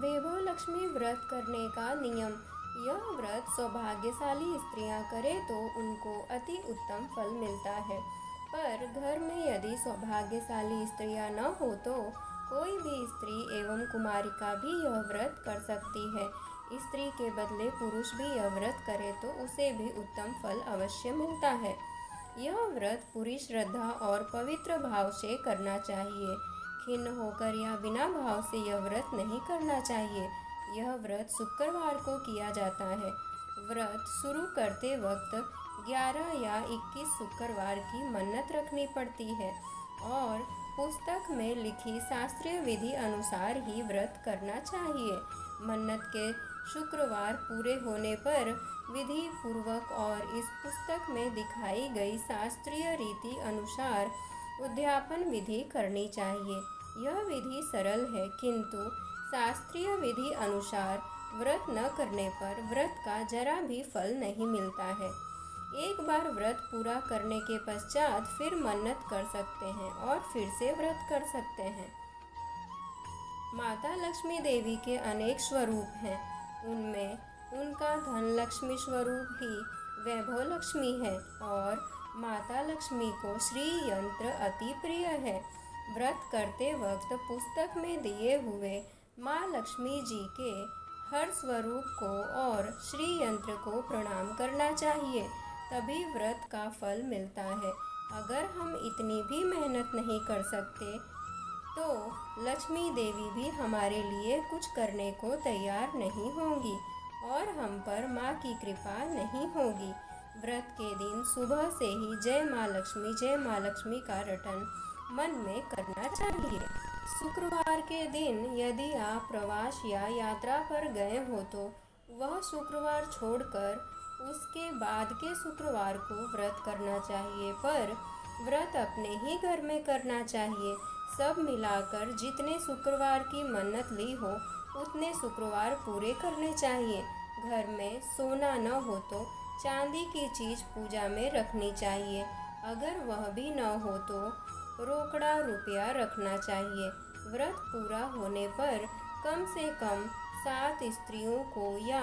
वैभव लक्ष्मी व्रत करने का नियम। यह व्रत सौभाग्यशाली स्त्रियां करें तो उनको अति उत्तम फल मिलता है, पर घर में यदि सौभाग्यशाली स्त्रियां न हो तो कोई भी स्त्री एवं कुमारिका भी यह व्रत कर सकती है। स्त्री के बदले पुरुष भी यह व्रत करे तो उसे भी उत्तम फल अवश्य मिलता है। यह व्रत पूरी श्रद्धा और पवित्र भाव से करना चाहिए। खिन्न होकर या बिना भाव से यह व्रत नहीं करना चाहिए। यह व्रत शुक्रवार को किया जाता है। व्रत शुरू करते वक्त 11 या 21 शुक्रवार की मन्नत रखनी पड़ती है और पुस्तक में लिखी शास्त्रीय विधि अनुसार ही व्रत करना चाहिए। मन्नत के शुक्रवार पूरे होने पर विधि पूर्वक और इस पुस्तक में दिखाई गई शास्त्रीय रीति अनुसार उद्यापन विधि करनी चाहिए। यह विधि सरल है, किंतु शास्त्रीय विधि अनुसार व्रत न करने पर व्रत का जरा भी फल नहीं मिलता है। एक बार व्रत पूरा करने के पश्चात फिर मन्नत कर सकते हैं और फिर से व्रत कर सकते हैं। माता लक्ष्मी देवी के अनेक स्वरूप हैं। उनमें उनका धन लक्ष्मी स्वरूप ही वैभव लक्ष्मी है और माता लक्ष्मी को श्री यंत्र अति प्रिय है। व्रत करते वक्त पुस्तक में दिए हुए माँ लक्ष्मी जी के हर स्वरूप को और श्री यंत्र को प्रणाम करना चाहिए, तभी व्रत का फल मिलता है। अगर हम इतनी भी मेहनत नहीं कर सकते तो लक्ष्मी देवी भी हमारे लिए कुछ करने को तैयार नहीं होंगी और हम पर माँ की कृपा नहीं होगी। व्रत के दिन सुबह से ही जय माँ लक्ष्मी का रटन मन में करना चाहिए। शुक्रवार के दिन यदि आप प्रवास या यात्रा पर गए हो तो वह शुक्रवार छोड़कर उसके बाद के शुक्रवार को व्रत करना चाहिए, पर व्रत अपने ही घर में करना चाहिए। सब मिलाकर जितने शुक्रवार की मन्नत ली हो उतने शुक्रवार पूरे करने चाहिए। घर में सोना न हो तो चांदी की चीज़ पूजा में रखनी चाहिए। अगर वह भी न हो तो रोकड़ा रुपया रखना चाहिए। व्रत पूरा होने पर कम से कम 7 स्त्रियों को या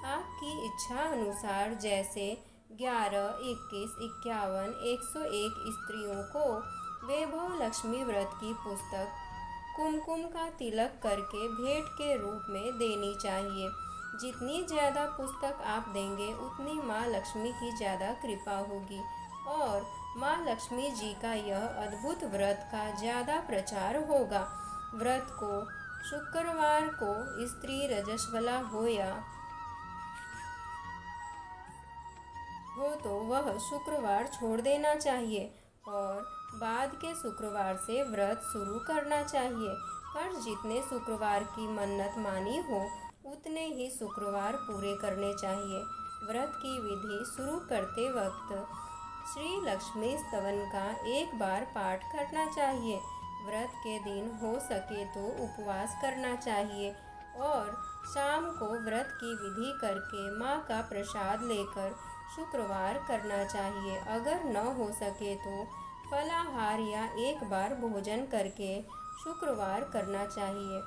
आपकी इच्छा अनुसार जैसे 11, 21, 51, 101 स्त्रियों को वैभव लक्ष्मी व्रत की पुस्तक कुमकुम का तिलक करके भेंट के रूप में देनी चाहिए। जितनी ज़्यादा पुस्तक आप देंगे उतनी माँ लक्ष्मी की ज़्यादा कृपा होगी और माँ लक्ष्मी जी का यह अद्भुत व्रत का ज़्यादा प्रचार होगा। व्रत को शुक्रवार को स्त्री रजस्वला हो तो वह शुक्रवार छोड़ देना चाहिए और बाद के शुक्रवार से व्रत शुरू करना चाहिए। पर जितने शुक्रवार की मन्नत मानी हो उतने ही शुक्रवार पूरे करने चाहिए। व्रत की विधि शुरू करते वक्त श्री लक्ष्मी स्तवन का एक बार पाठ करना चाहिए। व्रत के दिन हो सके तो उपवास करना चाहिए और शाम को व्रत की विधि करके माँ का प्रसाद लेकर शुक्रवार करना चाहिए। अगर न हो सके तो फलाहार या एक बार भोजन करके शुक्रवार करना चाहिए।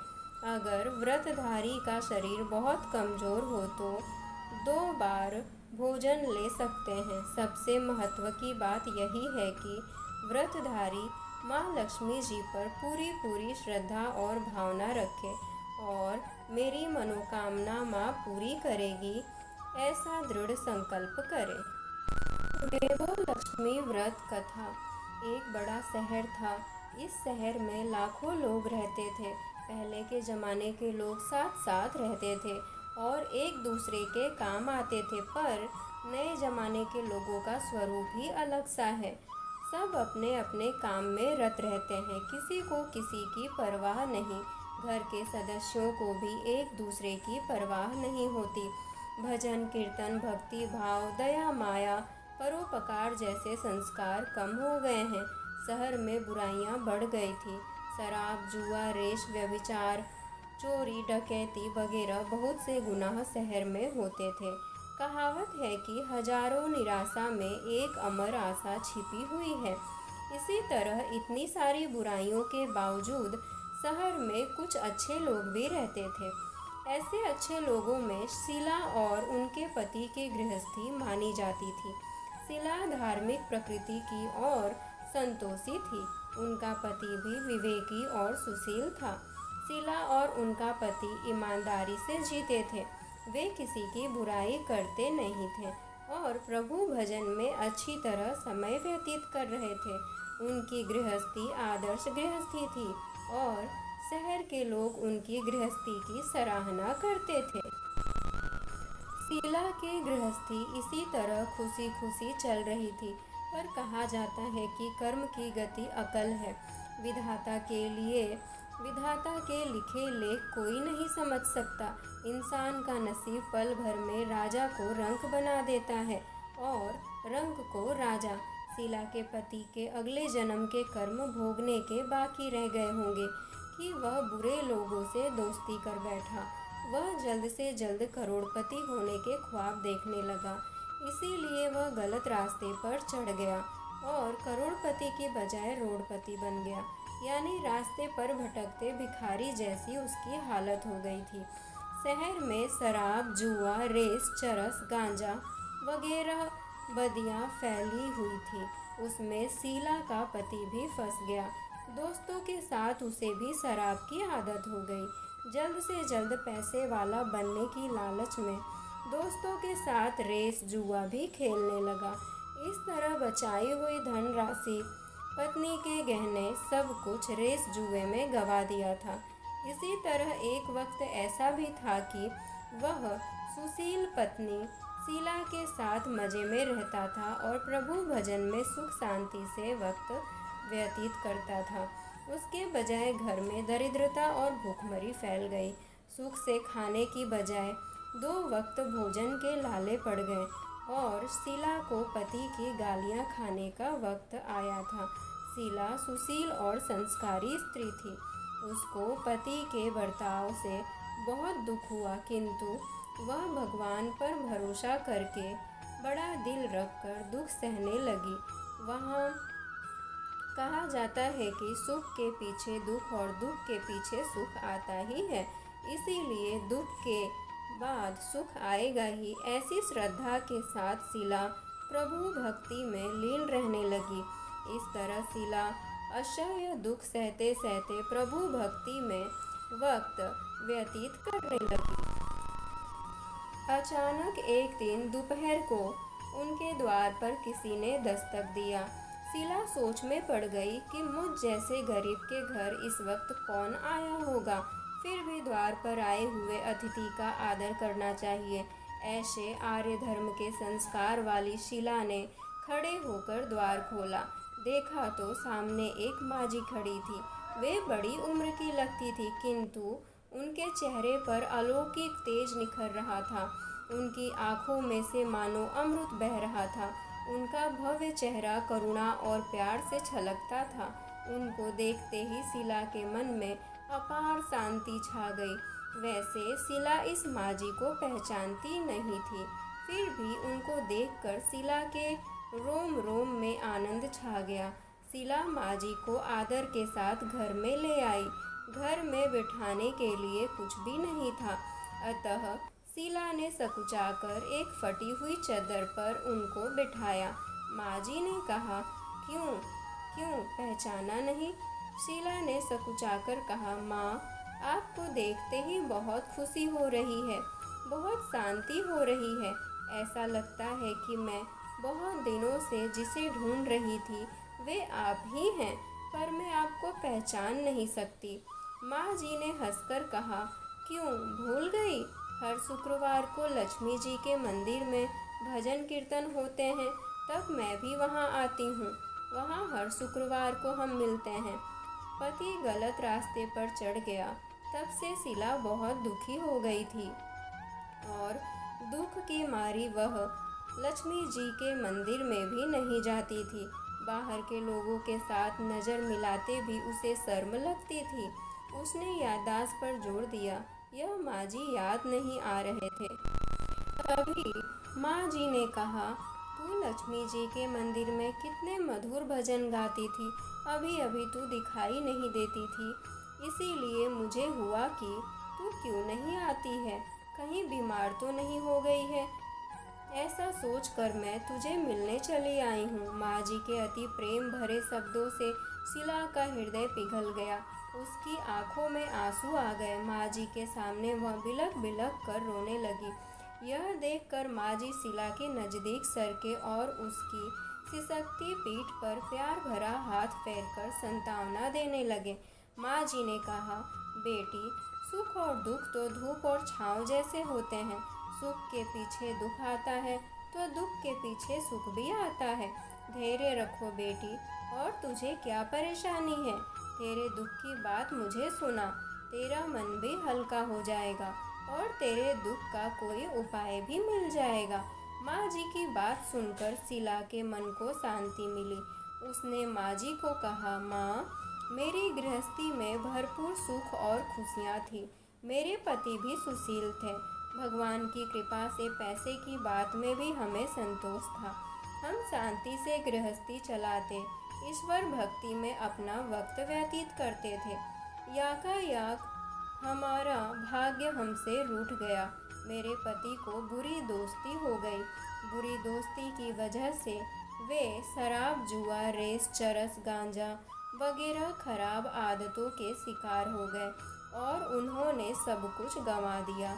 अगर व्रतधारी का शरीर बहुत कमज़ोर हो तो 2 बार भोजन ले सकते हैं। सबसे महत्व की बात यही है कि व्रतधारी माँ लक्ष्मी जी पर पूरी श्रद्धा और भावना रखे और मेरी मनोकामना माँ पूरी करेगी ऐसा दृढ़ संकल्प करे। वैभव लक्ष्मी व्रत कथा। एक बड़ा शहर था। इस शहर में लाखों लोग रहते थे। पहले के ज़माने के लोग साथ साथ रहते थे और एक दूसरे के काम आते थे, पर नए ज़माने के लोगों का स्वरूप ही अलग सा है। सब अपने अपने काम में रत रहते हैं, किसी को किसी की परवाह नहीं। घर के सदस्यों को भी एक दूसरे की परवाह नहीं होती। भजन कीर्तन, भक्ति भाव, दया माया, परोपकार जैसे संस्कार कम हो गए हैं। शहर में बुराइयां बढ़ गई थी। शराब, जुआ, रेश, व्यभिचार, चोरी, डकैती वगैरह बहुत से गुनाह शहर में होते थे। कहावत है कि हजारों निराशा में एक अमर आशा छिपी हुई है। इसी तरह इतनी सारी बुराइयों के बावजूद शहर में कुछ अच्छे लोग भी रहते थे। ऐसे अच्छे लोगों में शीला और उनके पति की गृहस्थी मानी जाती थी। शीला धार्मिक प्रकृति की और संतोषी थी। उनका पति भी विवेकी और सुशील था। शीला और उनका पति ईमानदारी से जीते थे। वे किसी की बुराई करते नहीं थे और प्रभु भजन में अच्छी तरह समय व्यतीत कर रहे थे। उनकी गृहस्थी आदर्श गृहस्थी थी और शहर के लोग उनकी गृहस्थी की सराहना करते थे। शीला की गृहस्थी इसी तरह खुशी खुशी चल रही थी, पर कहा जाता है कि कर्म की गति अकल है। विधाता के लिखे लेख कोई नहीं समझ सकता। इंसान का नसीब पल भर में राजा को रंक बना देता है और रंक को राजा। शीला के पति के अगले जन्म के कर्म भोगने के बाकी रह गए होंगे कि वह बुरे लोगों से दोस्ती कर बैठा। वह जल्द से जल्द करोड़पति होने के ख्वाब देखने लगा, इसीलिए वह गलत रास्ते पर चढ़ गया और करोड़पति की बजाय रोडपति बन गया। यानी रास्ते पर भटकते भिखारी जैसी उसकी हालत हो गई थी। शहर में शराब, जुआ, रेस, चरस, गांजा वगैरह बदियां फैली हुई थी। उसमें शीला का पति भी फंस गया। दोस्तों के साथ उसे भी शराब की आदत हो गई। जल्द से जल्द पैसे वाला बनने की लालच में दोस्तों के साथ रेस, जुआ भी खेलने लगा। इस तरह बचाई हुई धनराशि, पत्नी के गहने, सब कुछ रेस जुए में गंवा दिया था। इसी तरह एक वक्त ऐसा भी था कि वह सुशील पत्नी शीला के साथ मज़े में रहता था और प्रभु भजन में सुख शांति से वक्त व्यतीत करता था। उसके बजाय घर में दरिद्रता और भूखमरी फैल गई। सुख से खाने की बजाय 2 वक्त भोजन के लाले पड़ गए और शीला को पति की गालियां खाने का वक्त आया था। शीला सुशील और संस्कारी स्त्री थी। उसको पति के बर्ताव से बहुत दुख हुआ, किंतु वह भगवान पर भरोसा करके बड़ा दिल रखकर दुख सहने लगी। वहाँ कहा जाता है कि सुख के पीछे दुख और दुख के पीछे सुख आता ही है, इसीलिए दुख के बाद सुख आएगा ही। ऐसी श्रद्धा के साथ शीला प्रभु भक्ति में लीन रहने लगी। इस तरह शीला असह्य दुख सहते सहते प्रभु भक्ति में वक्त व्यतीत करने लगी। अचानक एक दिन दोपहर को उनके द्वार पर किसी ने दस्तक दिया। शीला सोच में पड़ गई कि मुझ जैसे गरीब के घर इस वक्त कौन आया होगा। फिर भी द्वार पर आए हुए अतिथि का आदर करना चाहिए। ऐसे आर्य धर्म के संस्कार वाली शीला ने खड़े होकर द्वार खोला। देखा तो सामने एक माजी खड़ी थी। वे बड़ी उम्र की लगती थी, किंतु उनके चेहरे पर अलौकिक तेज निखर रहा था। उनकी आंखों में से मानो अमृत बह रहा था। उनका भव्य चेहरा करुणा और प्यार से छलकता था। उनको देखते ही शीला के मन में अपार शांति छा गई। वैसे शीला इस माजी को पहचानती नहीं थी, फिर भी उनको देखकर शीला के रोम रोम में आनंद छा गया। शीला माजी को आदर के साथ घर में ले आई। घर में बिठाने के लिए कुछ भी नहीं था, अतः शीला ने सकुचाकर एक फटी हुई चादर पर उनको बिठाया। माजी ने कहा, क्यों पहचाना नहीं? शीला ने सकुचाकर कहा, माँ, आपको देखते ही बहुत खुशी हो रही है, बहुत शांति हो रही है। ऐसा लगता है कि मैं बहुत दिनों से जिसे ढूंढ रही थी वे आप ही हैं, पर मैं आपको पहचान नहीं सकती। माँ जी ने हंसकर कहा, क्यों भूल गई? हर शुक्रवार को लक्ष्मी जी के मंदिर में भजन कीर्तन होते हैं, तब मैं भी वहाँ आती हूँ। वहाँ हर शुक्रवार को हम मिलते हैं। पति गलत रास्ते पर चढ़ गया। तब से शीला बहुत दुखी हो गई थी और दुख की मारी वह लक्ष्मी जी के मंदिर में भी नहीं जाती थी। बाहर के लोगों के साथ नज़र मिलाते भी उसे शर्म लगती थी। उसने याददाश्त पर जोर दिया। यह माँ जी याद नहीं आ रहे थे। तभी माँ जी ने कहा, तू लक्ष्मी जी के मंदिर में कितने मधुर भजन गाती थी, अभी अभी तू दिखाई नहीं देती थी, इसीलिए मुझे हुआ कि तू क्यों नहीं आती है? कहीं बीमार तो नहीं हो गई है? ऐसा सोचकर मैं तुझे मिलने चली आई हूँ। माँ जी के अति प्रेम भरे शब्दों से शीला का हृदय पिघल गया। उसकी आंखों में आंसू आ गए। माँ जी के सामने वह बिलख बिलख कर रोने लगी। यह देखकर माँ जी शीला के नज़दीक सरके और उसकी सिसकती पीठ पर प्यार भरा हाथ फेरकर सांत्वना देने लगे। माँ जी ने कहा, बेटी, सुख और दुख तो धूप और छाँव जैसे होते हैं। सुख के पीछे दुख आता है तो दुख के पीछे सुख भी आता है। धैर्य रखो बेटी। और तुझे क्या परेशानी है? तेरे दुख की बात मुझे सुना। तेरा मन भी हल्का हो जाएगा और तेरे दुख का कोई उपाय भी मिल जाएगा। माँ जी की बात सुनकर शीला के मन को शांति मिली। उसने माँ जी को कहा, माँ, मेरी गृहस्थी में भरपूर सुख और खुशियाँ थी। मेरे पति भी सुशील थे। भगवान की कृपा से पैसे की बात में भी हमें संतोष था। हम शांति से गृहस्थी चलाते, ईश्वर भक्ति में अपना वक्त व्यतीत करते थे। याकायाक हमारा भाग्य हमसे रूठ गया। मेरे पति को बुरी दोस्ती हो गई। बुरी दोस्ती की वजह से वे शराब, जुआ, रेस, चरस, गांजा वगैरह खराब आदतों के शिकार हो गए और उन्होंने सब कुछ गंवा दिया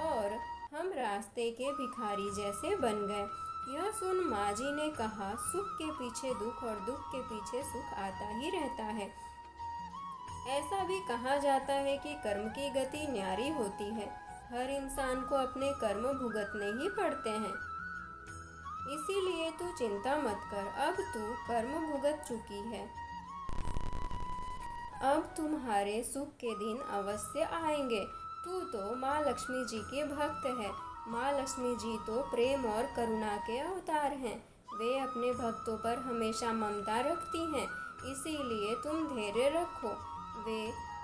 और हम रास्ते के भिखारी जैसे बन गए। यह सुन माँ जी ने कहा, सुख के पीछे दुख और दुख के पीछे सुख आता ही रहता है। ऐसा भी कहा जाता है कि कर्म की गति न्यारी होती है। हर इंसान को अपने कर्म भुगतने ही पड़ते हैं। इसीलिए तू चिंता मत कर। अब तू कर्म भुगत चुकी है। अब तुम्हारे सुख के दिन अवश्य आएंगे। तू तो माँ लक्ष्मी जी के भक्त है। माँ लक्ष्मी जी तो प्रेम और करुणा के अवतार हैं। वे अपने भक्तों पर हमेशा ममता रखती हैं। इसीलिए तुम धैर्य रखो। वे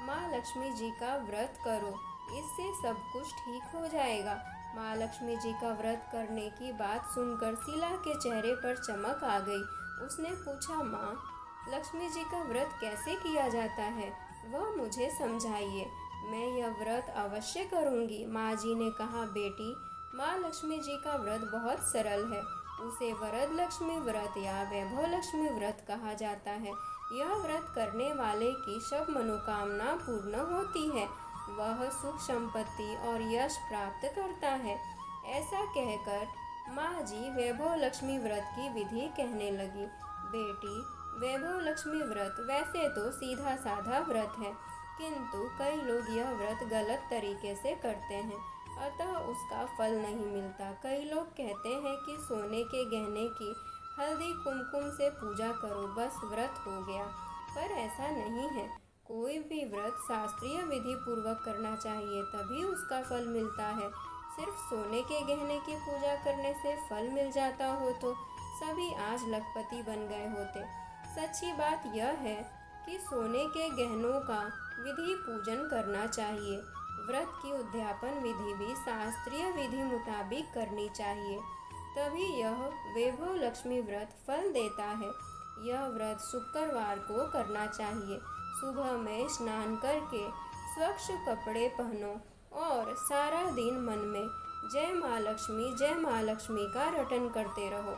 माँ लक्ष्मी जी का व्रत करो, इससे सब कुछ ठीक हो जाएगा। माँ लक्ष्मी जी का व्रत करने की बात सुनकर शीला के चेहरे पर चमक आ गई। उसने पूछा, माँ, लक्ष्मी जी का व्रत कैसे किया जाता है? वह मुझे समझाइए। मैं यह व्रत अवश्य करूँगी। माँ जी ने कहा, बेटी, माँ लक्ष्मी जी का व्रत बहुत सरल है। उसे वरद लक्ष्मी व्रत या वैभव लक्ष्मी व्रत कहा जाता है। यह व्रत करने वाले की सब मनोकामना पूर्ण होती है। वह सुख, संपत्ति और यश प्राप्त करता है। ऐसा कहकर माँ जी वैभव लक्ष्मी व्रत की विधि कहने लगी। बेटी, वैभव लक्ष्मी व्रत वैसे तो सीधा साधा व्रत है, किंतु कई लोग यह व्रत गलत तरीके से करते हैं, अतः उसका फल नहीं मिलता। कई लोग कहते हैं कि सोने के गहने की हल्दी कुमकुम से पूजा करो, बस व्रत हो गया। पर ऐसा नहीं है। कोई भी व्रत शास्त्रीय विधि पूर्वक करना चाहिए, तभी उसका फल मिलता है। सिर्फ सोने के गहने की पूजा करने से फल मिल जाता हो तो सभी आज लखपति बन गए होते। सच्ची बात यह है कि सोने के गहनों का विधि पूजन करना चाहिए। व्रत की उद्यापन विधि भी शास्त्रीय विधि मुताबिक करनी चाहिए, तभी यह वैभव लक्ष्मी व्रत फल देता है। यह व्रत शुक्रवार को करना चाहिए। सुबह में स्नान करके स्वच्छ कपड़े पहनो और सारा दिन मन में जय माँ लक्ष्मी का रटन करते रहो।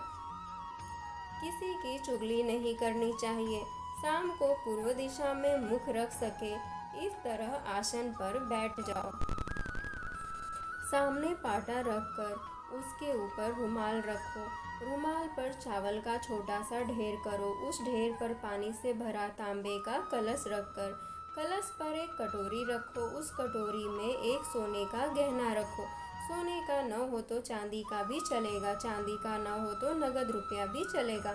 किसी की चुगली नहीं करनी चाहिए। शाम को पूर्व दिशा में मुख रख सके इस तरह आसन पर बैठ जाओ। सामने पाटा रखकर उसके ऊपर रुमाल रखो। रुमाल पर चावल का छोटा सा ढेर करो। उस ढेर पर पानी से भरा तांबे का कलश रखकर कलश पर एक कटोरी रखो। उस कटोरी में एक सोने का गहना रखो। सोने का न हो तो चांदी का भी चलेगा, चांदी का न हो तो नगद रुपया भी चलेगा।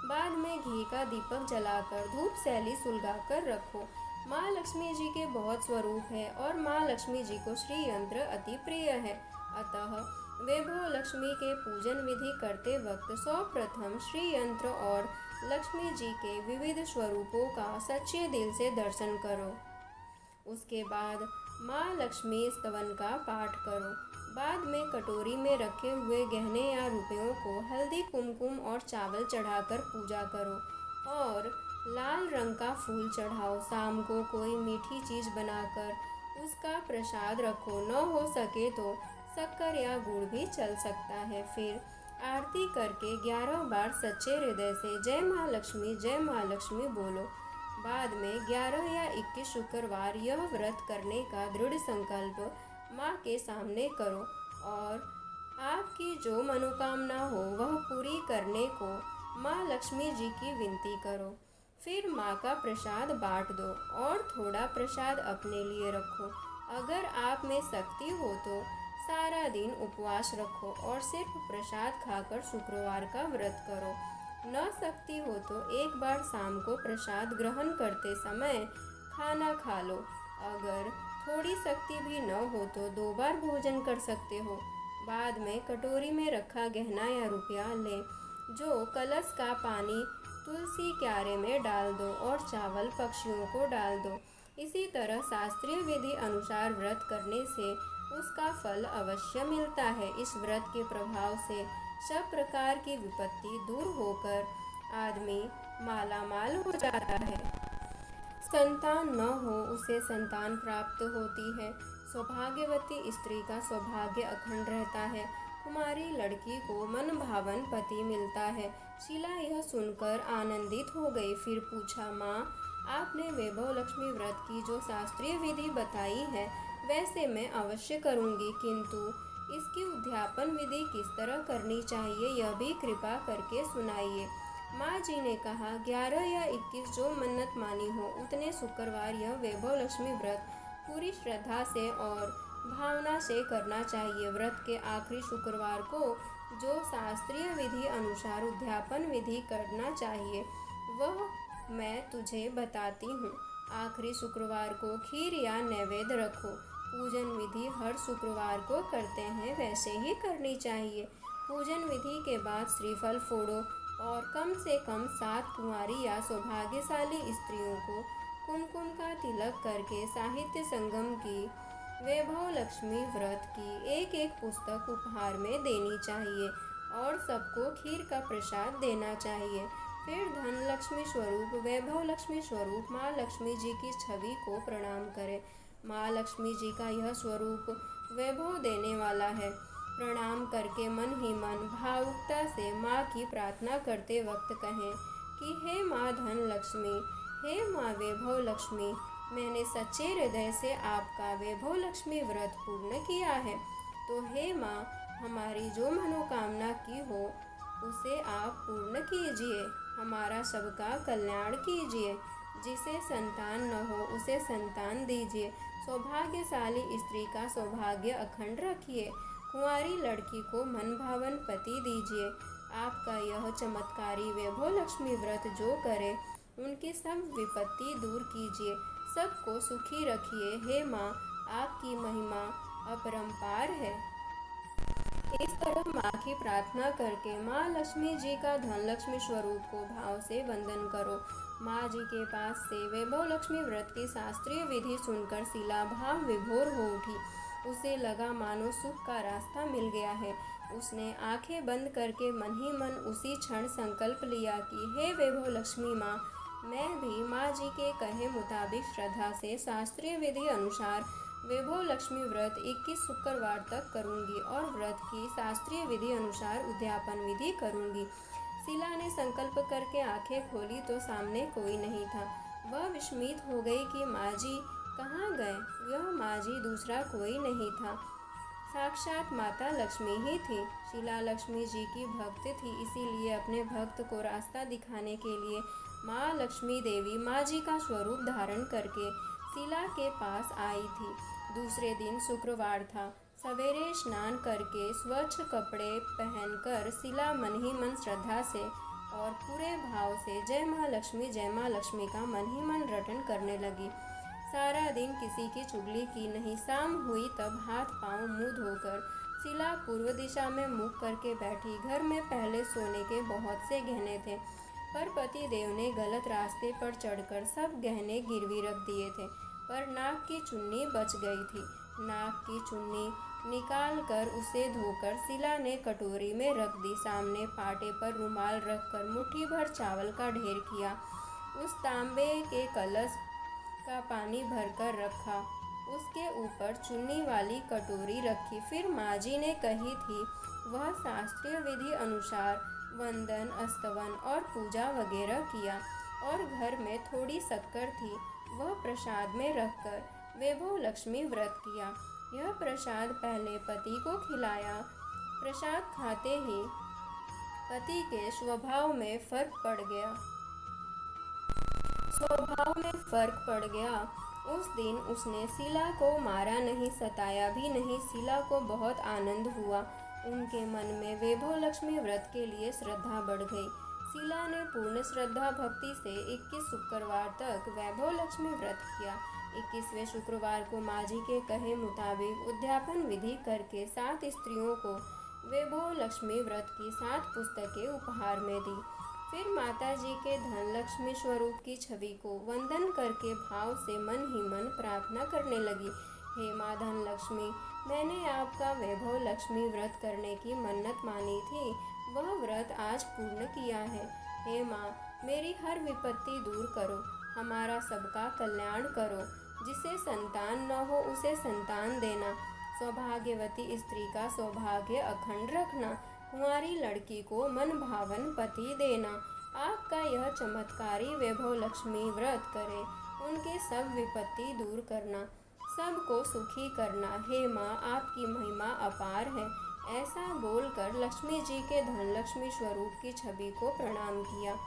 बाद में घी का दीपक जलाकर धूप सैली सुलगा कर रखो। माँ लक्ष्मी जी के बहुत स्वरूप है और माँ लक्ष्मी जी को श्री यंत्र अति प्रिय है। अतः वैभव लक्ष्मी के पूजन विधि करते वक्त सर्वप्रथम श्री यंत्र और लक्ष्मी जी के विविध स्वरूपों का सच्चे दिल से दर्शन करो। उसके बाद माँ लक्ष्मी स्तवन का पाठ करो। बाद में कटोरी में रखे हुए गहने या रुपयों को हल्दी, कुमकुम और चावल चढ़ाकर पूजा करो और लाल रंग का फूल चढ़ाओ। शाम को कोई मीठी चीज़ बनाकर उसका प्रसाद रखो। न हो सके तो शक्कर या गुड़ भी चल सकता है। फिर आरती करके 11 बार सच्चे हृदय से जय माँ लक्ष्मी बोलो। बाद में 11 या 21 शुक्रवार यह व्रत करने का दृढ़ संकल्प माँ के सामने करो और आपकी जो मनोकामना हो वह पूरी करने को माँ लक्ष्मी जी की विनती करो। फिर माँ का प्रसाद बांट दो और थोड़ा प्रसाद अपने लिए रखो। अगर आप में शक्ति हो तो सारा दिन उपवास रखो और सिर्फ प्रसाद खाकर शुक्रवार का व्रत करो। न शक्ति हो तो एक बार शाम को प्रसाद ग्रहण करते समय खाना खा लो। अगर थोड़ी शक्ति भी न हो तो 2 बार भोजन कर सकते हो। बाद में कटोरी में रखा गहना या रुपया लें, जो कलश का पानी तुलसी क्यारे में डाल दो और चावल पक्षियों को डाल दो। इसी तरह शास्त्रीय विधि अनुसार व्रत करने से उसका फल अवश्य मिलता है। इस व्रत के प्रभाव से सब प्रकार की विपत्ति दूर होकर आदमी मालामाल हो जाता है। संतान न हो उसे संतान प्राप्त होती है। सौभाग्यवती स्त्री का सौभाग्य अखंड रहता है। कुमारी लड़की को मन भावन पति मिलता है। शीला यह सुनकर आनंदित हो गई। फिर पूछा, माँ, आपने वैभव लक्ष्मी व्रत की जो शास्त्रीय विधि बताई है वैसे मैं अवश्य करूँगी, किंतु इसकी उद्यापन विधि किस तरह करनी चाहिए यह भी कृपा करके सुनाइए। माँ जी ने कहा, 11 या 21 जो मन्नत मानी हो उतने शुक्रवार यह वैभव लक्ष्मी व्रत पूरी श्रद्धा से और भावना से करना चाहिए। व्रत के आखिरी शुक्रवार को जो शास्त्रीय विधि अनुसार उद्यापन विधि करना चाहिए वह मैं तुझे बताती हूँ। आखिरी शुक्रवार को खीर या नैवेद्य रखो। पूजन विधि हर शुक्रवार को करते हैं वैसे ही करनी चाहिए। पूजन विधि के बाद श्रीफल फोड़ो और कम से कम 7 कुंवारी या सौभाग्यशाली स्त्रियों को कुमकुम का तिलक करके साहित्य संगम की वैभव लक्ष्मी व्रत की एक पुस्तक उपहार में देनी चाहिए और सबको खीर का प्रसाद देना चाहिए। फिर धन लक्ष्मी स्वरूप वैभव लक्ष्मी स्वरूप माँ लक्ष्मी जी की छवि को प्रणाम करें। माँ लक्ष्मी जी का यह स्वरूप वैभव देने वाला है। प्रणाम करके मन ही मन भावुकता से माँ की प्रार्थना करते वक्त कहें कि हे माँ धन लक्ष्मी, हे माँ वैभव लक्ष्मी, मैंने सच्चे हृदय से आपका वैभव लक्ष्मी व्रत पूर्ण किया है, तो हे माँ हमारी जो मनोकामना की हो उसे आप पूर्ण कीजिए। हमारा सबका कल्याण कीजिए। जिसे संतान न हो उसे संतान दीजिए। सौभाग्यशाली स्त्री का सौभाग्य अखंड रखिए। कुंवारी लड़की को मनभावन पति दीजिए। आपका यह चमत्कारी वैभव लक्ष्मी व्रत जो करे उनकी सब विपत्ति दूर कीजिए। सबको सुखी रखिए। हे माँ, आपकी महिमा अपरंपार है। इस तरह माँ की प्रार्थना करके माँ लक्ष्मी जी का धन लक्ष्मी स्वरूप को भाव से वंदन करो। माँ जी के पास से वैभव लक्ष्मी व्रत की शास्त्रीय विधि सुनकर शीला भाव विभोर हो उठी। उसे लगा मानो सुख का रास्ता मिल गया है। उसने आंखें बंद करके मन ही मन उसी क्षण संकल्प लिया कि हे वैभव लक्ष्मी माँ, मैं भी माँ जी के कहे मुताबिक श्रद्धा से शास्त्रीय विधि अनुसार वैभव लक्ष्मी व्रत 21 शुक्रवार तक करूंगी और व्रत की शास्त्रीय विधि अनुसार उद्यापन विधि करूंगी। शीला ने संकल्प करके आंखें खोली तो सामने कोई नहीं था। वह विस्मित हो गई कि माँ जी कहाँ गए। यह माँ जी दूसरा कोई नहीं था, साक्षात माता लक्ष्मी ही थी। शीला लक्ष्मी जी की भक्त थी, इसीलिए अपने भक्त को रास्ता दिखाने के लिए माँ लक्ष्मी देवी माँ जी का स्वरूप धारण करके शीला के पास आई थी। दूसरे दिन शुक्रवार था। सवेरे स्नान करके स्वच्छ कपड़े पहनकर शीला मन ही मन श्रद्धा से और पूरे भाव से जय माँ लक्ष्मी का मन ही मन रटन करने लगी। सारा दिन किसी की चुगली की नहीं। शाम हुई तब हाथ पांव मुंह धोकर शीला पूर्व दिशा में मुख करके बैठी। घर में पहले सोने के बहुत से गहने थे, पर पति देव ने गलत रास्ते पर चढ़कर सब गहने गिरवी रख दिए थे, पर नाक की चुन्नी बच गई थी। नाक की चुन्नी निकाल कर उसे धोकर शीला ने कटोरी में रख दी। सामने पाटे पर रुमाल रखकर मुट्ठी भर चावल का ढेर किया। उस तांबे के कलश का पानी भरकर रखा। उसके ऊपर चुन्नी वाली कटोरी रखी। फिर माँ जी ने कही थी, वह शास्त्रीय विधि अनुसार वंदन, स्तवन और पूजा वगैरह किया और घर में थोड़ी शक्कर थी, वह प्रसाद में रखकर वैभव लक्ष्मी व्रत किया। यह प्रसाद पहले पति को खिलाया। प्रसाद खाते ही पति के स्वभाव में फर्क पड़ गया। उस दिन उसने शीला को मारा नहीं, सताया भी नहीं। शीला को बहुत आनंद हुआ। उनके मन में वैभव लक्ष्मी व्रत के लिए श्रद्धा बढ़ गई। शीला ने पूर्ण श्रद्धा भक्ति से 21 शुक्रवार तक वैभव लक्ष्मी व्रत किया। 21वें शुक्रवार को माँ जी के कहे मुताबिक उद्यापन विधि करके 7 स्त्रियों को वैभव लक्ष्मी व्रत की 7 पुस्तकें उपहार में दी। फिर माता जी के धन लक्ष्मी स्वरूप की छवि को वंदन करके भाव से मन ही मन प्रार्थना करने लगी। हे माँ धन लक्ष्मी, मैंने आपका वैभव लक्ष्मी व्रत करने की मन्नत मानी थी, वह व्रत आज पूर्ण किया है। हे माँ, मेरी हर विपत्ति दूर करो, हमारा सबका कल्याण करो। जिसे संतान न हो उसे संतान देना, सौभाग्यवती स्त्री का सौभाग्य अखंड रखना, कुंवारी लड़की को मन भावन पति देना। आपका यह चमत्कारी वैभव लक्ष्मी व्रत करे, उनकी सब विपत्ति दूर करना, सबको सुखी करना। हे माँ, आपकी महिमा अपार है। ऐसा बोलकर लक्ष्मी जी के धन लक्ष्मी स्वरूप की छवि को प्रणाम किया।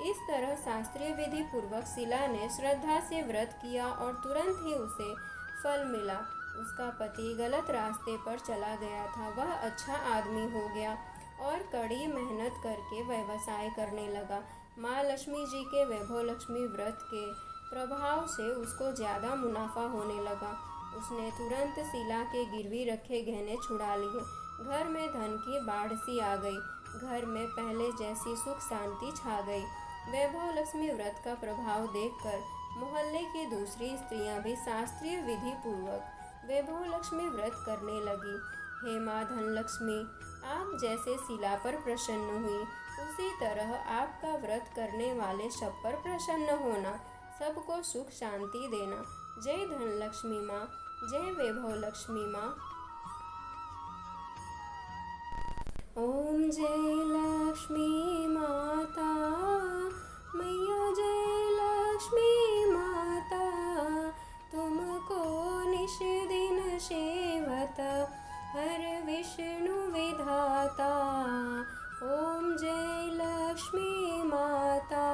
इस तरह शास्त्रीय विधि पूर्वक शीला ने श्रद्धा से व्रत किया और तुरंत ही उसे फल मिला। उसका पति गलत रास्ते पर चला गया था, वह अच्छा आदमी हो गया और कड़ी मेहनत करके व्यवसाय करने लगा। माँ लक्ष्मी जी के वैभव लक्ष्मी व्रत के प्रभाव से उसको ज़्यादा मुनाफा होने लगा। उसने तुरंत शीला के गिरवी रखे गहने छुड़ा लिए। घर में धन की बाढ़ सी आ गई। घर में पहले जैसी सुख शांति छा गई। वैभव लक्ष्मी व्रत का प्रभाव देखकर मोहल्ले की दूसरी स्त्रियां भी शास्त्रीय विधि पूर्वक वैभव लक्ष्मी व्रत करने लगी। हे माँ धन लक्ष्मी, आप जैसे शीला पर प्रसन्न हुई, उसी तरह आपका व्रत करने वाले सब पर प्रसन्न होना, सबको सुख शांति देना। जय धन लक्ष्मी माँ, जय वैभव लक्ष्मी माँ। ओम जय लक्ष्मी माता, मैया जय लक्ष्मी माता, तुमको निश दिन सेवत हर विष्णु विधाता। ओम जय लक्ष्मी माता,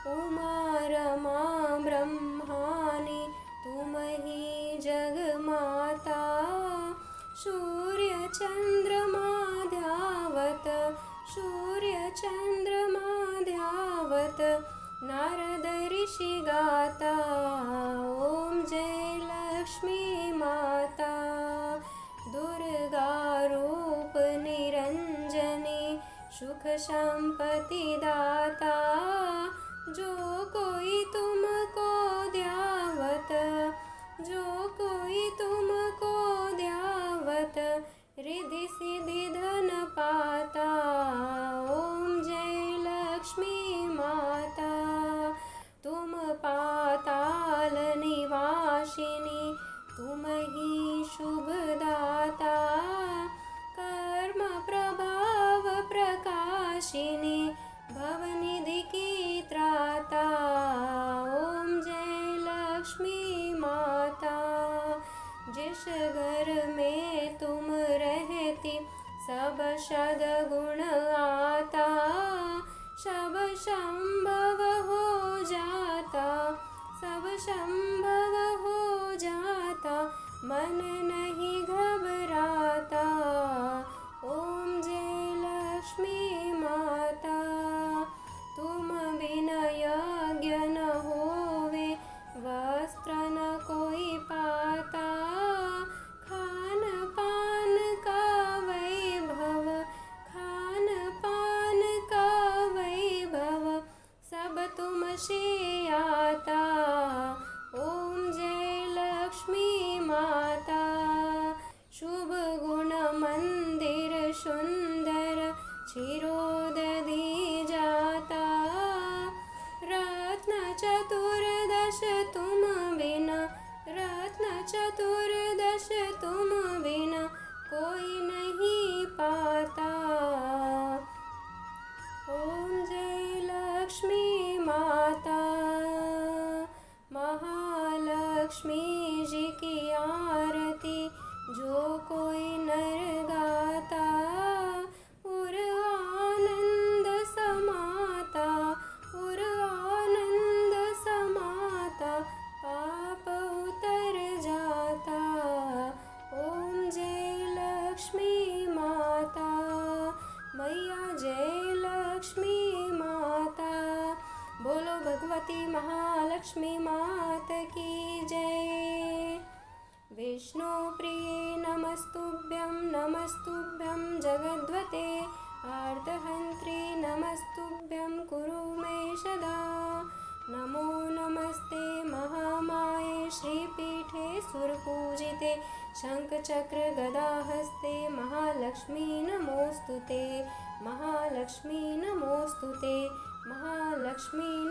उमा रमा ब्रह्मानी तुम ही जग माता। सूर्य चंद्रमा ध्यावत, सूर्य चंद्रमा ध्यावत, नारद ऋषि गाता। ओम जय लक्ष्मी माता, दुर्गा रूप निरंजनी सुख संपत्ति दाता। जो कोई तुमको ध्यावत, जो कोई तुमको ध्यावत, रिद्धि सिद्धि धन पाता। ओम जय लक्ष्मी माता, तुम पाताल निवासिनी, तुम ही शुभदाता। कर्म प्रभाव प्रकाशिनी, भवनिधि की त्राता। ओम जय लक्ष्मी माता, जिस घर में तुम रहती सब सद्गुण आता, सब संभव हो जाता, सब संभव हो जाता, मन नहीं घबराता। ओम जय लक्ष्मी माता, तुम बिना यज्ञ न होवे, वस्त्र न कोई पाता। खान पान का वैभव, खान पान का वैभव, सब तुमसे आता। ओम जय लक्ष्मी माता, शुभ गुण मंदिर सुंदर क्षीरोदधि जाता। रत्न चतुर्दश तुम बिना, रत्न चतुर्दश तुम बिना कोई नहीं पाता। ओम जय लक्ष्मी माता। महालक्ष्मी जी की आरती जो कोई नर गाता, उर आनंद समाता, उर आनंद समाता, पाप उतर जाता। ओम जय लक्ष्मी माता। मैया जय लक्ष्मी माता। बोलो भगवती महालक्ष्मी मात की जय। विष्णु प्रिये नमस्तुभ्यं नमस्तुभ्यं जगद्वते। आर्तहन्त्रे नमस्तुभ्यं कुरु मे सदा। नमो नमस्ते महामाये श्रीपीठे सुरपूजिते। शङ्खचक्र गदाहस्ते महालक्ष्मी नमोस्तुते। महालक्ष्मी नमोस्तुते। महालक्ष्मी